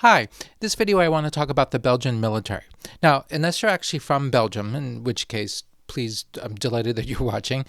Hi, this video I want to talk about the Belgian military. Now, unless you're actually from Belgium, in which case, please, I'm delighted that you're watching,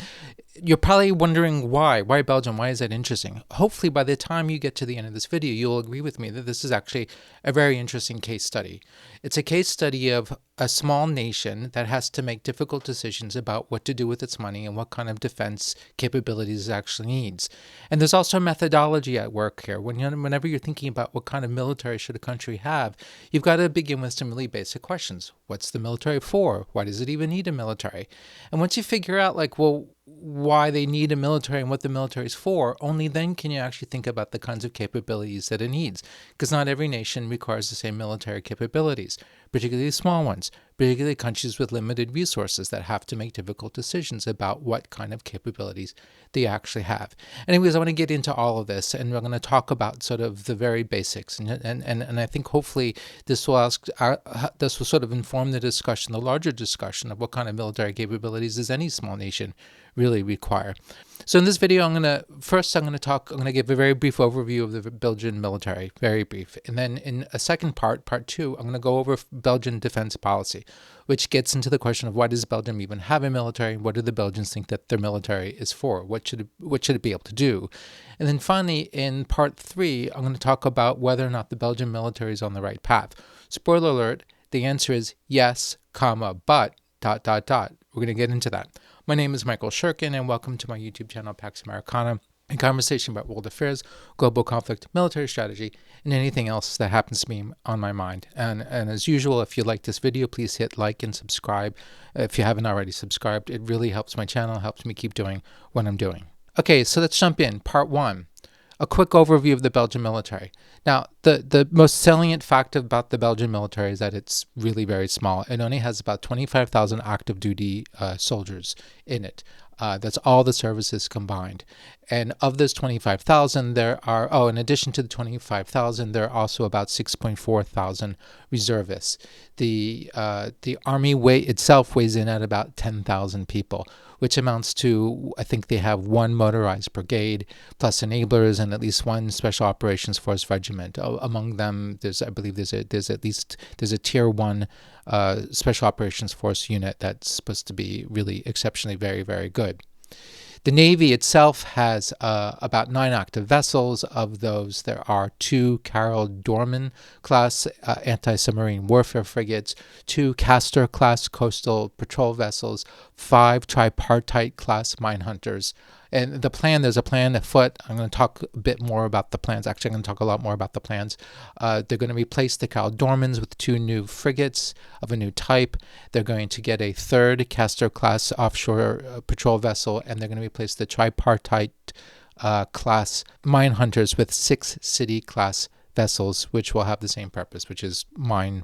you're probably wondering why. Why Belgium? Why is that interesting? Hopefully, by the time you get to the end of this video, you'll agree with me that this is actually a very interesting case study. It's a case study of a small nation that has to make difficult decisions about what to do with its money and what kind of defense capabilities it actually needs. And there's also a methodology at work here. Whenever you're thinking about what kind of military should a country have, you've got to begin with some really basic questions. What's the military for? Why does it even need a military? And once you figure out, why they need a military and what the military is for, only then can you actually think about the kinds of capabilities that it needs. Because not every nation requires the same military capabilities, particularly small ones, particularly countries with limited resources that have to make difficult decisions about what kind of capabilities they actually have. Anyways, I want to get into all of this, and we're going to talk about sort of the very basics. And I think hopefully this will sort of inform the discussion, the larger discussion of what kind of military capabilities does any small nation really require. So in this video, I'm going to give a very brief overview of the Belgian military, very brief. And then in a second part two, I'm going to go over Belgian defense policy, which gets into the question of why does Belgium even have a military? What do the Belgians think that their military is for? What should it be able to do? And then finally, in part 3, I'm going to talk about whether or not the Belgian military is on the right path. Spoiler alert, the answer is yes, comma, but, ... We're going to get into that. My name is Michael Shurkin, and welcome to my YouTube channel, Pax Americana, a conversation about world affairs, global conflict, military strategy, and anything else that happens to be on my mind. And as usual, if you like this video, please hit like and subscribe. If you haven't already subscribed, it really helps my channel, helps me keep doing what I'm doing. Okay, so let's jump in. Part 1. A quick overview of the Belgian military. Now, the most salient fact about the Belgian military is that it's really very small. It only has about 25,000 active duty soldiers in it. That's all the services combined. And of those 25,000, there are, in addition to the 25,000, there are also about 6.4 thousand reservists. The army itself weighs in at about 10,000 people, which amounts to, I think they have one motorized brigade, plus enablers, and at least one special operations force regiment. Among them, there's a tier 1 special operations force unit that's supposed to be really exceptionally very, very good. The Navy itself has about 9 active vessels. Of those, there are 2 Carol Dorman class anti-submarine warfare frigates, 2 Castor class coastal patrol vessels, 5 tripartite class mine hunters. And there's a plan afoot. I'm going to talk a bit more about the plans. Actually, I'm going to talk a lot more about the plans. They're going to replace the Carl Dormans with 2 new frigates of a new type. They're going to get a 3rd Castor-class offshore patrol vessel, and they're going to replace the tripartite class mine hunters with 6 city-class vessels, which will have the same purpose, which is mines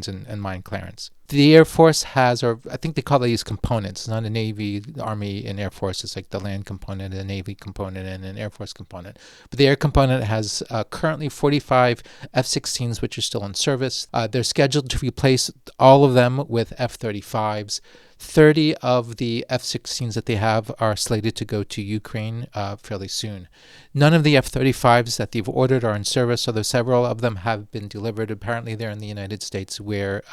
and mine clearance. The Air Force has, or I think they call these components. It's not a Navy, Army, and Air Force. It's like the land component, a Navy component, and an Air Force component. But the air component has currently 45 F-16s, which are still in service. They're scheduled to replace all of them with F-35s. 30 of the F-16s that they have are slated to go to Ukraine fairly soon. None of the F-35s that they've ordered are in service, although several of them have been delivered. Apparently they're in the United States, where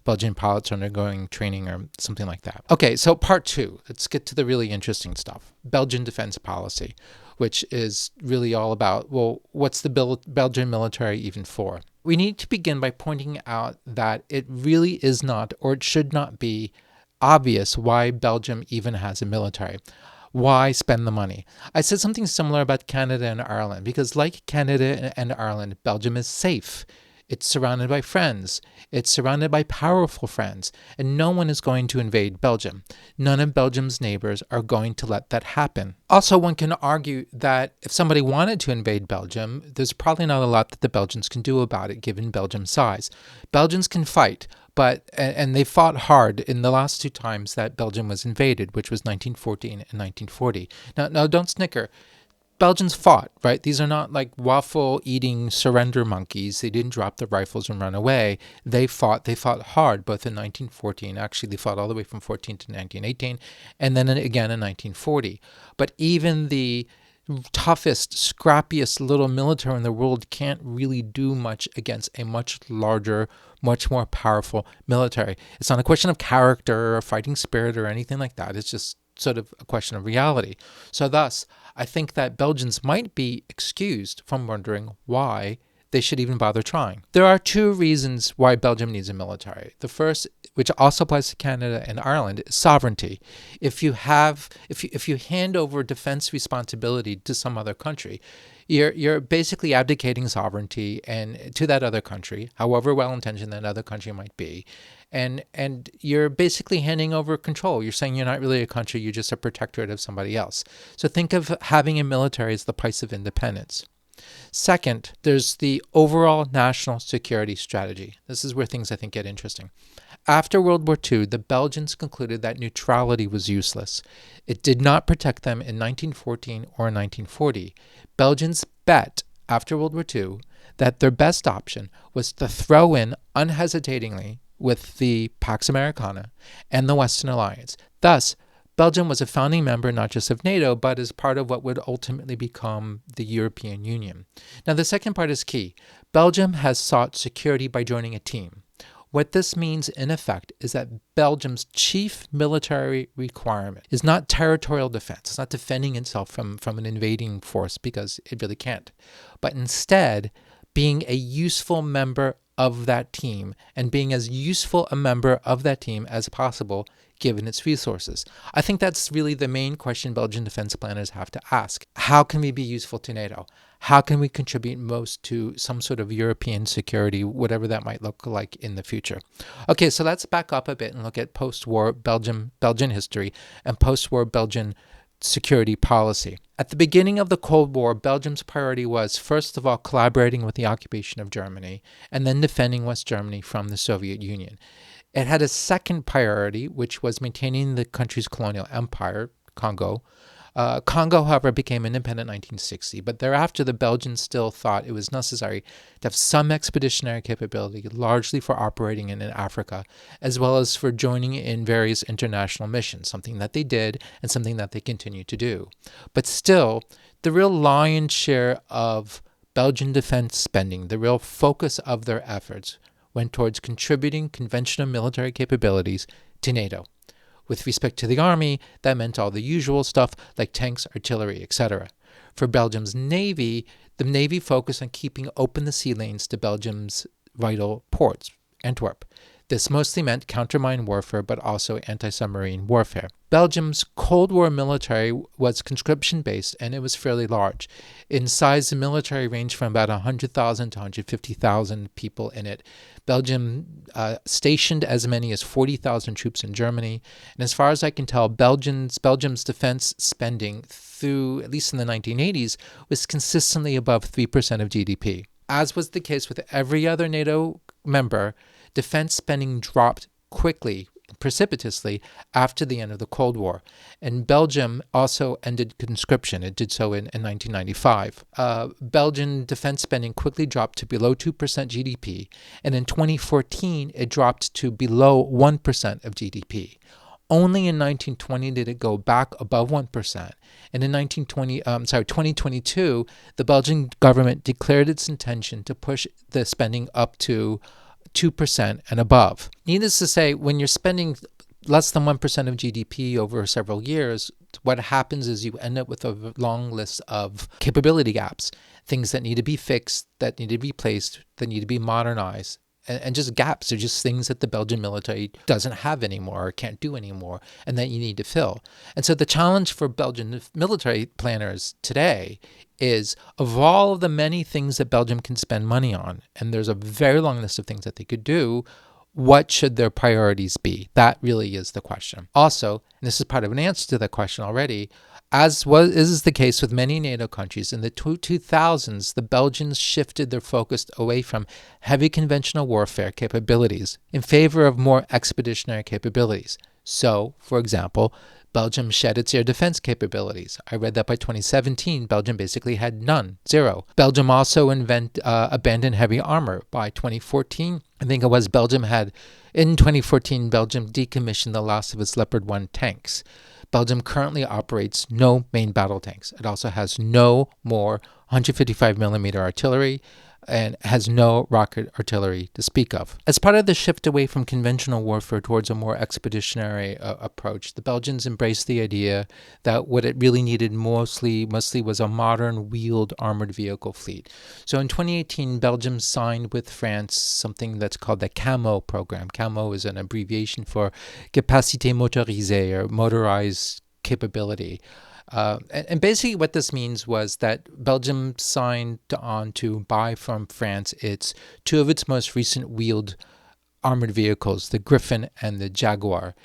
Belgian pilots are undergoing training or something like that. Okay, so part 2. Let's get to the really interesting stuff. Belgian defense policy, which is really all about, well, what's the Belgian military even for? We need to begin by pointing out that it really is not, or it should not be, obvious why Belgium even has a military. Why spend the money? I said something similar about Canada and Ireland, because like Canada and Ireland, Belgium is safe. It's surrounded by friends. It's surrounded by powerful friends, and no one is going to invade Belgium. None of Belgium's neighbors are going to let that happen. Also, one can argue that if somebody wanted to invade Belgium, there's probably not a lot that the Belgians can do about it, given Belgium's size. Belgians can fight, and they fought hard in the last 2 times that Belgium was invaded, which was 1914 and 1940. Now don't snicker. Belgians fought, right? These are not like waffle-eating surrender monkeys. They didn't drop their rifles and run away. They fought hard, both in 1914. Actually, they fought all the way from 14 to 1918, and then again in 1940. But even the toughest, scrappiest little military in the world can't really do much against a much larger, much more powerful military. It's not a question of character or fighting spirit or anything like that. It's just sort of a question of reality. So thus, I think that Belgians might be excused from wondering why they should even bother trying. There are two reasons why Belgium needs a military. The first, which also applies to Canada and Ireland, is sovereignty. If you hand over defense responsibility to some other country, you're basically abdicating sovereignty and to that other country, however well intentioned that other country might be, and you're basically handing over control. You're saying you're not really a country, you're just a protectorate of somebody else. So think of having a military as the price of independence. Second, there's the overall national security strategy. This is where things, I think, get interesting. After World War II, the Belgians concluded that neutrality was useless. It did not protect them in 1914 or 1940. Belgians bet, after World War II, that their best option was to throw in unhesitatingly with the Pax Americana and the Western Alliance. Thus, Belgium was a founding member not just of NATO, but as part of what would ultimately become the European Union. Now, the second part is key. Belgium has sought security by joining a team. What this means, in effect, is that Belgium's chief military requirement is not territorial defense. It's not defending itself from an invading force, because it really can't, but instead being a useful member of that team and being as useful a member of that team as possible given its resources. I think that's really the main question Belgian defense planners have to ask. How can we be useful to NATO? How can we contribute most to some sort of European security, whatever that might look like in the future? Okay, so let's back up a bit and look at post-war Belgian history and post-war Belgian security policy. At the beginning of the Cold War, Belgium's priority was, first of all, collaborating with the occupation of Germany and then defending West Germany from the Soviet Union. It had a second priority, which was maintaining the country's colonial empire, Congo. Congo, however, became independent in 1960, but thereafter the Belgians still thought it was necessary to have some expeditionary capability, largely for operating in Africa, as well as for joining in various international missions, something that they did and something that they continue to do. But still, the real lion's share of Belgian defense spending, the real focus of their efforts, went towards contributing conventional military capabilities to NATO. With respect to the army, that meant all the usual stuff like tanks, artillery, etc. For Belgium's navy, the navy focused on keeping open the sea lanes to Belgium's vital ports, Antwerp. This mostly meant countermine warfare, but also anti-submarine warfare. Belgium's Cold War military was conscription-based, and it was fairly large. In size, the military ranged from about 100,000 to 150,000 people in it. Belgium stationed as many as 40,000 troops in Germany. And as far as I can tell, Belgium's defense spending through, at least in the 1980s, was consistently above 3% of GDP. As was the case with every other NATO member, defense spending dropped quickly, precipitously, after the end of the Cold War. And Belgium also ended conscription. It did so in 1995. Belgian defense spending quickly dropped to below 2% GDP. And in 2014, it dropped to below 1% of GDP. Only in 1920 did it go back above 1%. And in 2022, the Belgian government declared its intention to push the spending up to 2% and above. Needless to say, when you're spending less than 1% of GDP over several years, what happens is you end up with a long list of capability gaps, things that need to be fixed, that need to be replaced, that need to be modernized. And just gaps are just things that the Belgian military doesn't have anymore or can't do anymore, and that you need to fill. And so the challenge for Belgian military planners today is, of all of the many things that Belgium can spend money on, and there's a very long list of things that they could do, what should their priorities be? That really is the question. Also, and this is part of an answer to that question already, as is the case with many NATO countries, in the 2000s, the Belgians shifted their focus away from heavy conventional warfare capabilities in favor of more expeditionary capabilities. So, for example, Belgium shed its air defense capabilities. I read that by 2017, Belgium basically had none, zero. Belgium also abandoned heavy armor. By 2014, I think it was, Belgium decommissioned the last of its Leopard 1 tanks. Belgium currently operates no main battle tanks. It also has no more 155 millimeter artillery and has no rocket artillery to speak of. As part of the shift away from conventional warfare towards a more expeditionary approach, the Belgians embraced the idea that what it really needed mostly was a modern wheeled armored vehicle fleet. So in 2018, Belgium signed with France something that's called the CaMo program. CaMo is an abbreviation for Capacité Motorisée, or motorized capability. And basically what this means was that Belgium signed on to buy from France two of its most recent wheeled armored vehicles, the Griffin and the Jaguar,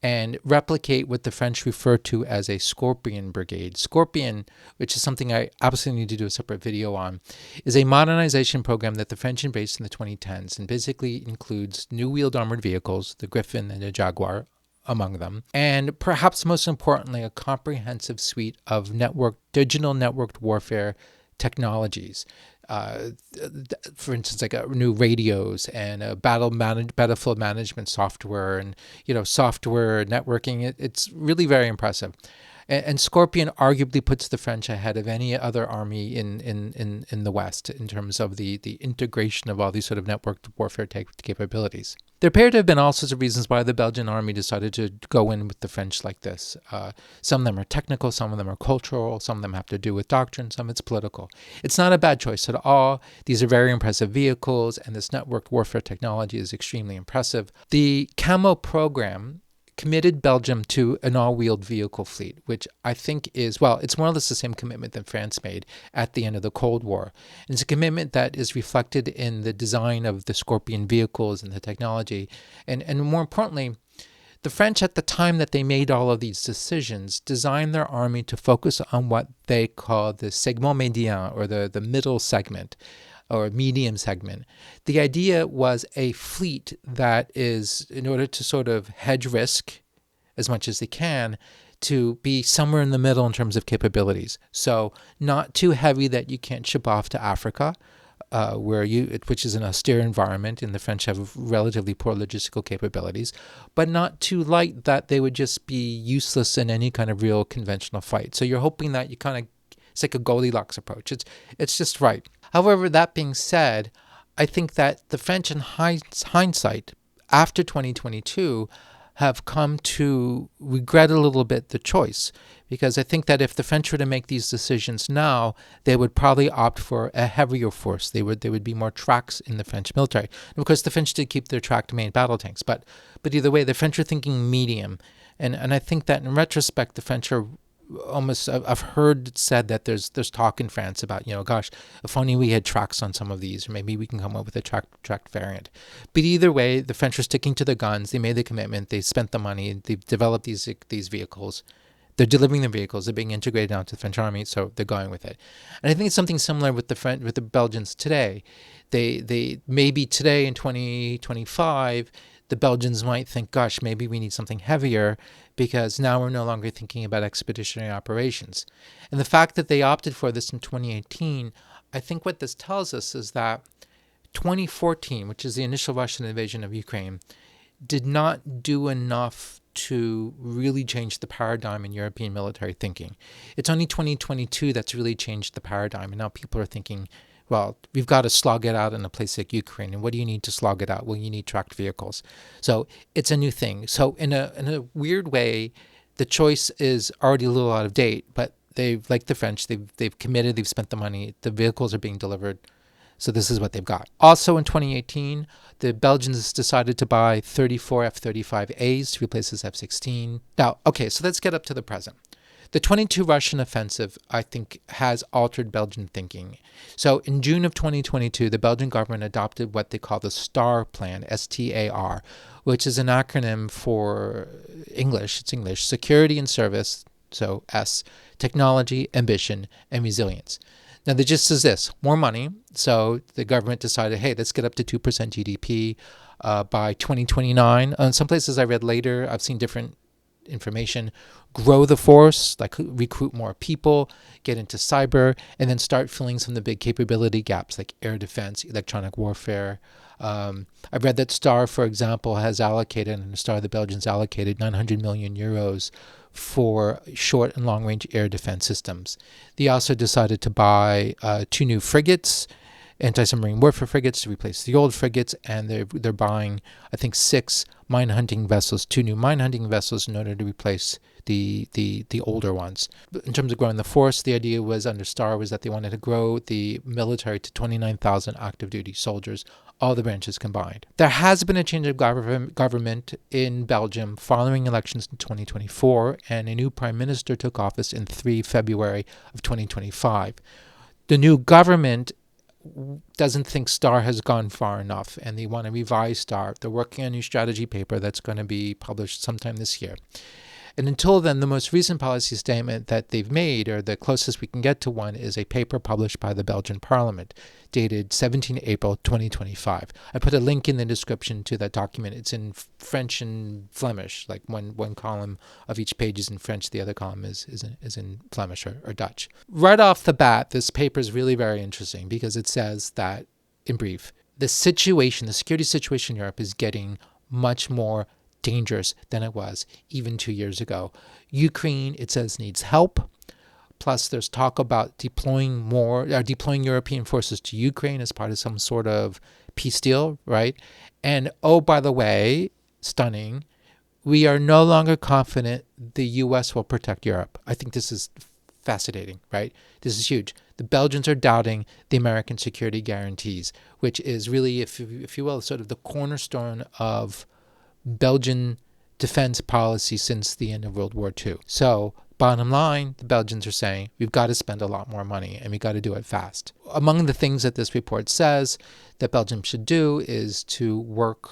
and replicate what the French refer to as a Scorpion brigade. Scorpion, which is something I absolutely need to do a separate video on, is a modernization program that the French embraced in the 2010s and basically includes new wheeled armored vehicles, the Griffin and the Jaguar, among them, and perhaps most importantly, a comprehensive suite of digital networked warfare technologies. For instance, like new radios and a battlefield management software, and software networking. It's really very impressive. And Scorpion arguably puts the French ahead of any other army in the West in terms of the integration of all these sort of networked warfare capabilities. There appear to have been all sorts of reasons why the Belgian army decided to go in with the French like this. Some of them are technical, some of them are cultural, some of them have to do with doctrine, some it's political. It's not a bad choice at all. These are very impressive vehicles, and this networked warfare technology is extremely impressive. The CaMo program committed Belgium to an all-wheeled vehicle fleet, which I think is, it's more or less the same commitment that France made at the end of the Cold War. And it's a commitment that is reflected in the design of the Scorpion vehicles and the technology. And more importantly, the French, at the time that they made all of these decisions, designed their army to focus on what they call the segment médian, or the middle segment, or medium segment. The idea was a fleet that is, in order to sort of hedge risk as much as they can, to be somewhere in the middle in terms of capabilities. So not too heavy that you can't ship off to Africa, which is an austere environment, and the French have relatively poor logistical capabilities, but not too light that they would just be useless in any kind of real conventional fight. So you're hoping that it's like a Goldilocks approach. It's just right. However, that being said, I think that the French, in hindsight, after 2022, have come to regret a little bit the choice, because I think that if the French were to make these decisions now, they would probably opt for a heavier force. There would be more tracks in the French military. And of course, the French did keep their tracked main battle tanks, but either way, the French are thinking medium, and I think that in retrospect, the French are almost, I've heard it said that there's talk in France about, gosh, if only we had tracks on some of these, or maybe we can come up with a tracked variant. But either way, the French are sticking to the guns. They made the commitment. They spent the money. They've developed these vehicles. They're delivering the vehicles. They're being integrated now to the French army, so they're going with it. And I think it's something similar with the Belgians today. They maybe today in 2025, the Belgians might think, gosh, maybe we need something heavier, because now we're no longer thinking about expeditionary operations. And the fact that they opted for this in 2018, I think what this tells us is that 2014, which is the initial Russian invasion of Ukraine, did not do enough to really change the paradigm in European military thinking. It's only 2022 that's really changed the paradigm, and now people are thinking, well, we've got to slog it out in a place like Ukraine. And what do you need to slog it out? Well, you need tracked vehicles. So it's a new thing. So in a weird way, the choice is already a little out of date, but they've, like the French, they've committed, they've spent the money, the vehicles are being delivered. So this is what they've got. Also in 2018, the Belgians decided to buy 34 F-35As to replace this F-16. Now, okay, so let's get up to the present. The 22 Russian offensive, I think, has altered Belgian thinking. So in June of 2022, the Belgian government adopted what they call the STAR plan, S-T-A-R, which is an acronym for English, Security and Service, so S, Technology, Ambition, and Resilience. Now, the gist is this: more money. So the government decided, hey, let's get up to 2% GDP by 2029. In some places I read later, I've seen different information, grow the force, like recruit more people, get into cyber, and then start filling some of the big capability gaps like air defense, electronic warfare. I've read that STAR, for example, has allocated, and STAR, the Belgians allocated 900 million euros for short and long-range air defense systems. They also decided to buy 2 new frigates, anti-submarine warfare frigates, to replace the old frigates, and they're buying, I think, 6 mine-hunting vessels, 2 new mine-hunting vessels in order to replace the older ones. In terms of growing the force, the idea was under Starr was that they wanted to grow the military to 29,000 active duty soldiers, all the branches combined. There has been a change of government in Belgium following elections in 2024, and a new prime minister took office in February 3 of 2025. The new government doesn't think Starr has gone far enough, and they want to revise Starr. They're working on a new strategy paper that's going to be published sometime this year. And until then, the most recent policy statement that they've made, or the closest we can get to one, is a paper published by the Belgian Parliament, dated 17 April 2025. I put a link in the description to that document. It's in French and Flemish, like one column of each page is in French, the other column is in Flemish or Dutch. Right off the bat, this paper is really very interesting because it says that, in brief, the security situation in Europe is getting much more dangerous than it was even 2 years ago. Ukraine, it says, needs help. Plus, there's talk about deploying European forces to Ukraine as part of some sort of peace deal, right? And oh, by the way, stunning, we are no longer confident the U.S. will protect Europe. I think this is fascinating, right? This is huge. The Belgians are doubting the American security guarantees, which is really, if you will, sort of the cornerstone of Belgian defense policy since the end of World War II. So, bottom line, the Belgians are saying we've got to spend a lot more money and we've got to do it fast. Among the things that this report says that Belgium should do is to work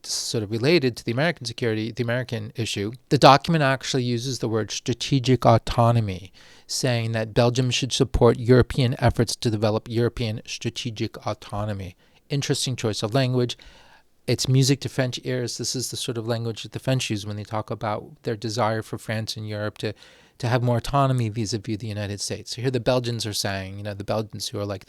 sort of related to the American issue. The document actually uses the word strategic autonomy, saying that Belgium should support European efforts to develop European strategic autonomy. Interesting choice of language. It's music to French ears. This is the sort of language that the French use when they talk about their desire for France and Europe to have more autonomy vis-a-vis the United States. So here the Belgians are saying, the Belgians who are like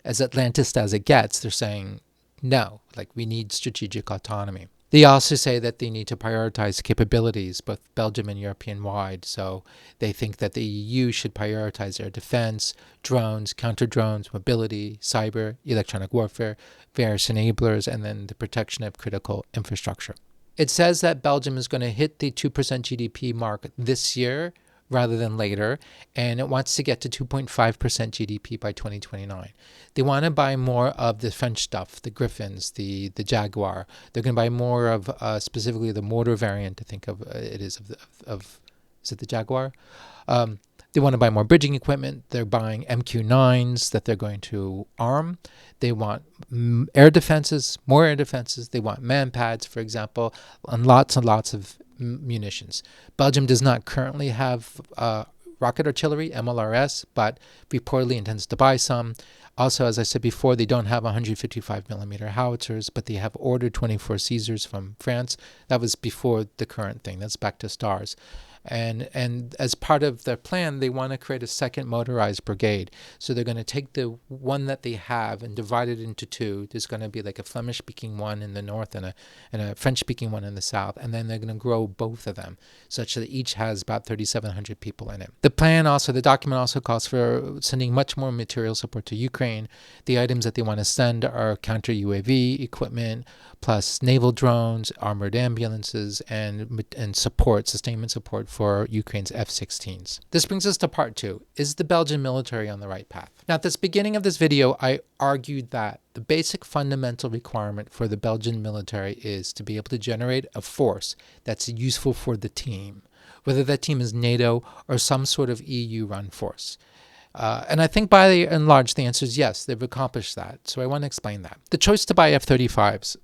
as Atlantist as it gets, they're saying, no, we need strategic autonomy. They also say that they need to prioritize capabilities, both Belgium and European-wide. So they think that the EU should prioritize air defense, drones, counter-drones, mobility, cyber, electronic warfare, various enablers, and then the protection of critical infrastructure. It says that Belgium is going to hit the 2% GDP mark this year rather than later, and it wants to get to 2.5% GDP by 2029. They want to buy more of the French stuff, the Griffins, the Jaguar. They're going to buy more of specifically the mortar variant, I think is it the Jaguar? They want to buy more bridging equipment. They're buying MQ-9s that they're going to arm. They want air defenses, more air defenses. They want man-pads, for example, and lots of munitions. Belgium does not currently have rocket artillery, MLRS, but reportedly intends to buy some. Also, as I said before, they don't have 155mm howitzers, but they have ordered 24 Caesars from France. That was before the current thing. That's back to Stars. And as part of their plan, they want to create a second motorized brigade. So they're going to take the one that they have and divide it into two. There's going to be like a Flemish-speaking one in the north and a French-speaking one in the south. And then they're going to grow both of them such that each has about 3,700 people in it. The document also calls for sending much more material support to Ukraine. The items that they want to send are counter-UAV equipment, plus naval drones, armored ambulances, and sustainment support for Ukraine's F-16s. This brings us to part 2. Is the Belgian military on the right path? Now, at the beginning of this video, I argued that the basic fundamental requirement for the Belgian military is to be able to generate a force that's useful for the team, whether that team is NATO or some sort of EU-run force. And I think by and large, the answer is yes, they've accomplished that. So I want to explain that. The choice to buy F-35s,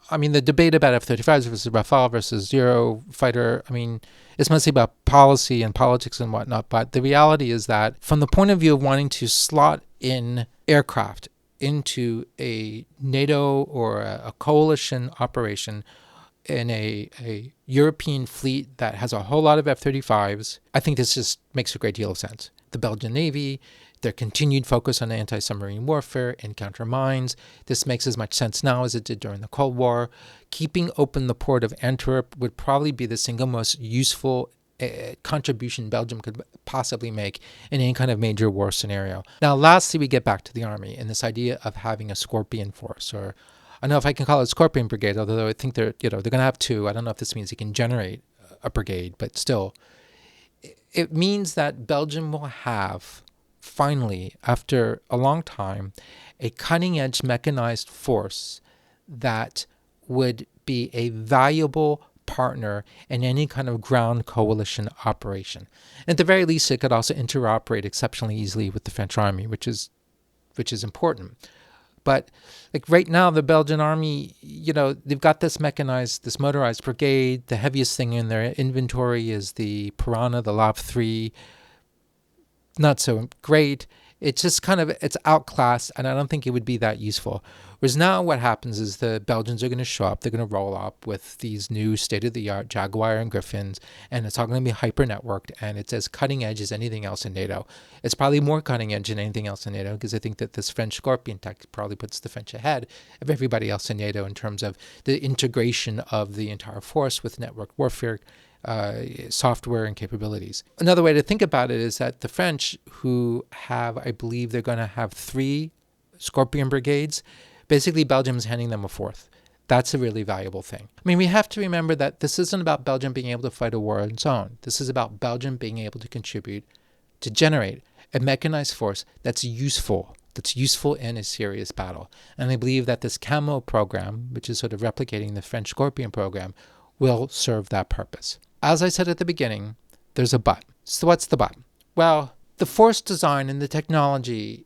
the debate about F-35s versus Rafale versus Eurofighter, it's mostly about policy and politics and whatnot. But the reality is that from the point of view of wanting to slot in aircraft into a NATO or a coalition operation in a European fleet that has a whole lot of F-35s, I think this just makes a great deal of sense. The Belgian Navy, their continued focus on anti-submarine warfare and counter mines. This makes as much sense now as it did during the Cold War. Keeping open the port of Antwerp would probably be the single most useful contribution Belgium could possibly make in any kind of major war scenario. Now, lastly, we get back to the army and this idea of having a Scorpion force, or I don't know if I can call it Scorpion Brigade, although I think they're going to have two. I don't know if this means you can generate a brigade, but still, it means that Belgium will have, finally, after a long time, a cutting-edge mechanized force that would be a valuable partner in any kind of ground coalition operation. At the very least, it could also interoperate exceptionally easily with the French army, which is important. But like right now, the Belgian army, they've got this mechanized, this motorized brigade. The heaviest thing in their inventory is the Piranha, the LAV 3. Not so great. It's just it's outclassed, and I don't think it would be that useful. Whereas now what happens is the Belgians are going to show up, they're going to roll up with these new state-of-the-art Jaguar and Griffins, and it's all going to be hyper-networked, and it's as cutting edge as anything else in NATO. It's probably more cutting edge than anything else in NATO, because I think that this French Scorpion tech probably puts the French ahead of everybody else in NATO in terms of the integration of the entire force with network warfare, software and capabilities. Another way to think about it is that the French, who have, I believe they're going to have 3 Scorpion brigades, basically Belgium's handing them a 4th. That's a really valuable thing. I mean, we have to remember that this isn't about Belgium being able to fight a war on its own. This is about Belgium being able to contribute to generate a mechanized force that's useful in a serious battle. And I believe that this CaMo program, which is sort of replicating the French Scorpion program, will serve that purpose. As I said at the beginning, there's a but. So what's the but? Well, the force design and the technology,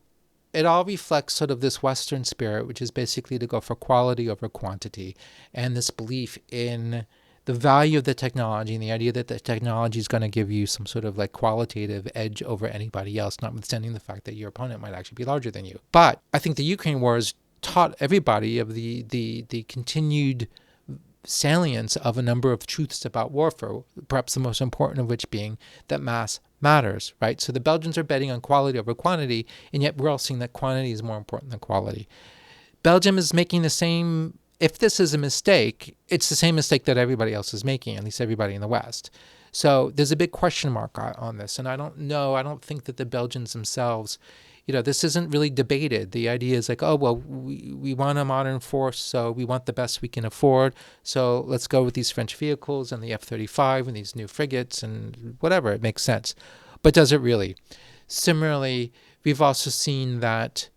it all reflects sort of this Western spirit, which is basically to go for quality over quantity, and this belief in the value of the technology and the idea that the technology is going to give you some sort of like qualitative edge over anybody else, notwithstanding the fact that your opponent might actually be larger than you. But I think the Ukraine war has taught everybody of the continued salience of a number of truths about warfare, perhaps the most important of which being that mass matters, right? So the Belgians are betting on quality over quantity, and yet we're all seeing that quantity is more important than quality. Belgium is making the same, if this is a mistake, it's the same mistake that everybody else is making, at least everybody in the West. So there's a big question mark on this, and I don't think that the Belgians themselves, this isn't really debated. The idea is like, oh, well, we want a modern force, so we want the best we can afford. So let's go with these French vehicles and the F-35 and these new frigates and whatever. It makes sense. But does it really? Similarly, we've also seen that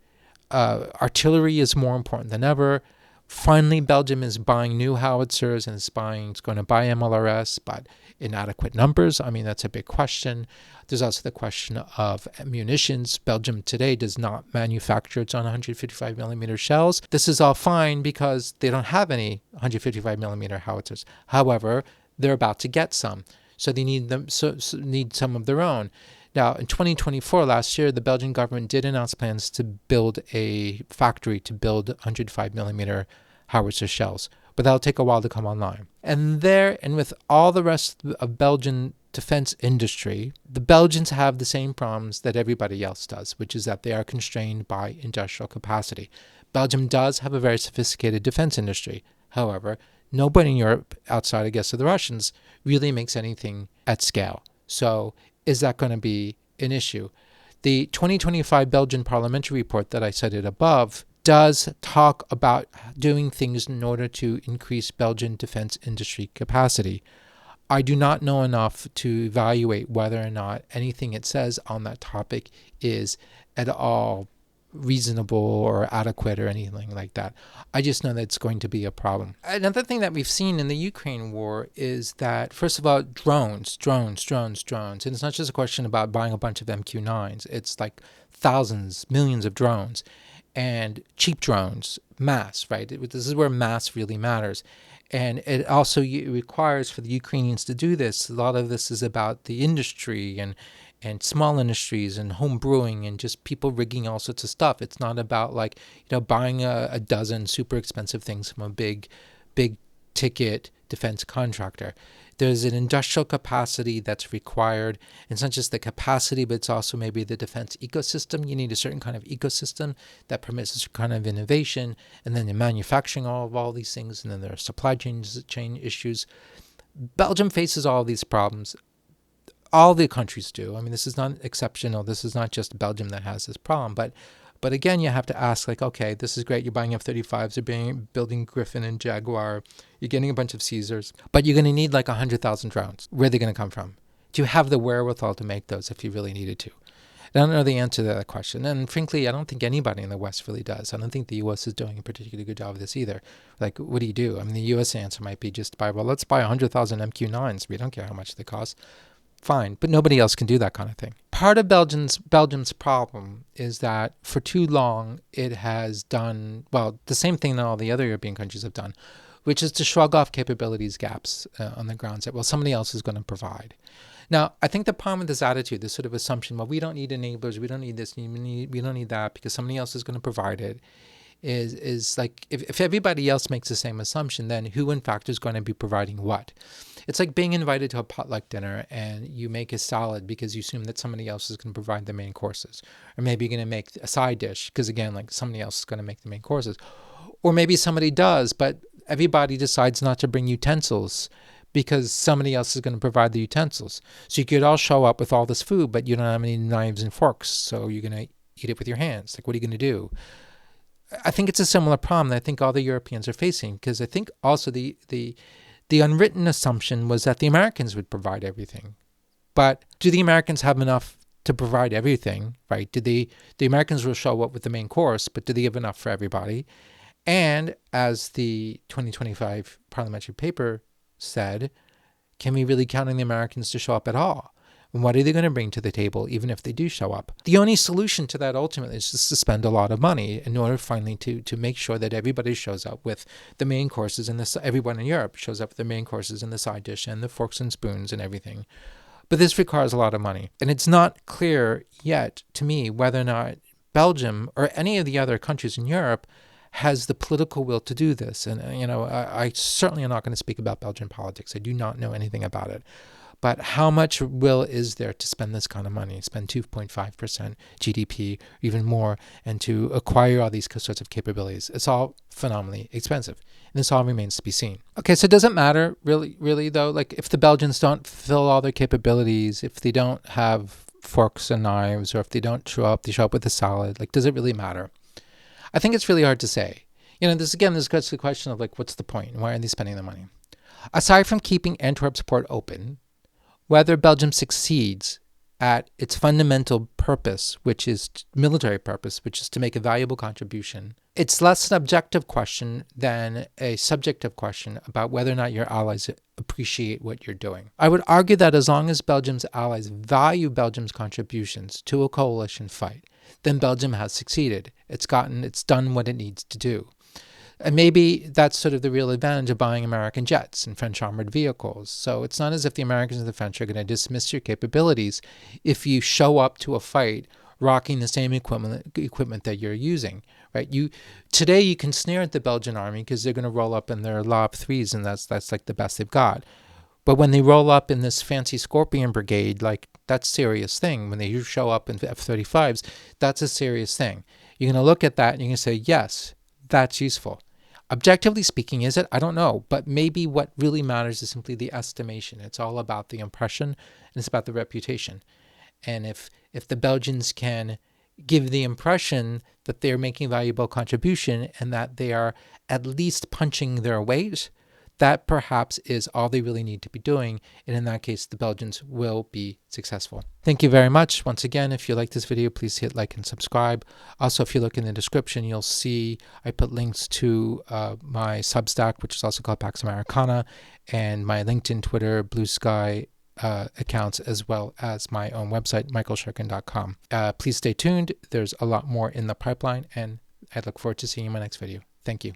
artillery is more important than ever. Finally, Belgium is buying new howitzers and it's going to buy MLRS, but in adequate numbers. I mean, that's a big question. There's also the question of munitions. Belgium today does not manufacture its own 155 millimeter shells. This is all fine because they don't have any 155 millimeter howitzers. However, they're about to get some, so they need them. So need some of their own. Now, in 2024, last year, the Belgian government did announce plans to build a factory to build 105 millimeter howitzer shells, but that'll take a while to come online. And with all the rest of Belgian defense industry, the Belgians have the same problems that everybody else does, which is that they are constrained by industrial capacity. Belgium does have a very sophisticated defense industry. However, nobody in Europe, outside, I guess, of the Russians, really makes anything at scale. So is that going to be an issue? The 2025 Belgian parliamentary report that I cited above does talk about doing things in order to increase Belgian defense industry capacity. I do not know enough to evaluate whether or not anything it says on that topic is at all reasonable or adequate or anything like that. I just know that it's going to be a problem. Another thing that we've seen in the Ukraine war is that, first of all, drones. And it's not just a question about buying a bunch of MQ-9s. It's like thousands, millions of drones and cheap drones, mass, right? This is where mass really matters. And it also requires for the Ukrainians to do this. A lot of this is about the industry and small industries and home brewing and just people rigging all sorts of stuff. It's not about like, buying a dozen super expensive things from a big ticket defense contractor. There's an industrial capacity that's required. It's not just the capacity, but it's also maybe the defense ecosystem. You need a certain kind of ecosystem that permits a certain kind of innovation, and then the manufacturing of all these things, and then there are supply chain issues. Belgium faces all of these problems. all the countries do. I mean, this is not exceptional. This is not just Belgium that has this problem. But again, you have to ask, like, okay, this is great. You're buying F-35s. You're building Griffin and Jaguar. You're getting a bunch of Caesars. But you're going to need like 100,000 drones. Where are they going to come from? Do you have the wherewithal to make those if you really needed to? I don't know the answer to that question. And frankly, I don't think anybody in the West really does. I don't think the U.S. is doing a particularly good job of this either. Like, what do you do? I mean, the U.S. answer might be just buy, well, let's buy 100,000 MQ-9s. We don't care how much they cost. Fine. But nobody else can do that kind of thing. Part of Belgium's problem is that for too long, it has done, well, the same thing that all the other European countries have done, which is to shrug off capabilities gaps on the grounds that, well, somebody else is going to provide. Now, I think the problem with this attitude, this sort of assumption, well, we don't need enablers, we don't need this, we don't need that because somebody else is going to provide it, is like if everybody else makes the same assumption, then who in fact is going to be providing what? It's like being invited to a potluck dinner and you make a salad because you assume that somebody else is going to provide the main courses. Or maybe you're going to make a side dish because, again, like somebody else is going to make the main courses. Or maybe somebody does, but everybody decides not to bring utensils because somebody else is going to provide the utensils. So you could all show up with all this food, but you don't have any knives and forks, so you're going to eat it with your hands. Like, what are you going to do? I think it's a similar problem that I think all the Europeans are facing, because I think also the unwritten assumption was that the Americans would provide everything. But do the Americans have enough to provide everything, right? The Americans will show up with the main course, but do they have enough for everybody? And as the 2025 parliamentary paper said, can we really count on the Americans to show up at all? And what are they going to bring to the table, even if they do show up? The only solution to that ultimately is just to spend a lot of money in order finally to make sure that everybody shows up with the main courses, and everyone in Europe shows up with the main courses and the side dish and the forks and spoons and everything. But this requires a lot of money. And it's not clear yet to me whether or not Belgium or any of the other countries in Europe has the political will to do this. And, I certainly am not going to speak about Belgian politics. I do not know anything about it. But how much will is there to spend this kind of money, spend 2.5% GDP, even more, and to acquire all these sorts of capabilities? It's all phenomenally expensive. And this all remains to be seen. Okay, so it doesn't matter, really, though, like if the Belgians don't fulfill all their capabilities, if they don't have forks and knives, or if they don't show up, they show up with a salad, like, does it really matter? I think it's really hard to say. This gets to the question of, like, what's the point? Why are they spending the money? Aside from keeping Antwerp's port open, whether Belgium succeeds at its fundamental purpose, which is military purpose, which is to make a valuable contribution, it's less an objective question than a subjective question about whether or not your allies appreciate what you're doing. I would argue that as long as Belgium's allies value Belgium's contributions to a coalition fight, then Belgium has succeeded. It's done what it needs to do. And maybe that's sort of the real advantage of buying American jets and French armored vehicles. So it's not as if the Americans and the French are going to dismiss your capabilities if you show up to a fight rocking the same equipment that you're using, right? Today you can sneer at the Belgian army because they're going to roll up in their Lob 3s, and that's like the best they've got. But when they roll up in this fancy Scorpion Brigade, like, that's a serious thing. When they show up in F-35s, that's a serious thing. You're going to look at that and you're going to say, yes, that's useful. Objectively speaking, is it? I don't know. But maybe what really matters is simply the estimation. It's all about the impression, and it's about the reputation. And if the Belgians can give the impression that they're making a valuable contribution and that they are at least punching their weight, that perhaps is all they really need to be doing. And in that case, the Belgians will be successful. Thank you very much. Once again, if you like this video, please hit like and subscribe. Also, if you look in the description, you'll see I put links to my Substack, which is also called Pax Americana, and my LinkedIn, Twitter, Blue Sky accounts, as well as my own website, michaelshirkin.com. Please stay tuned. There's a lot more in the pipeline, and I look forward to seeing you in my next video. Thank you.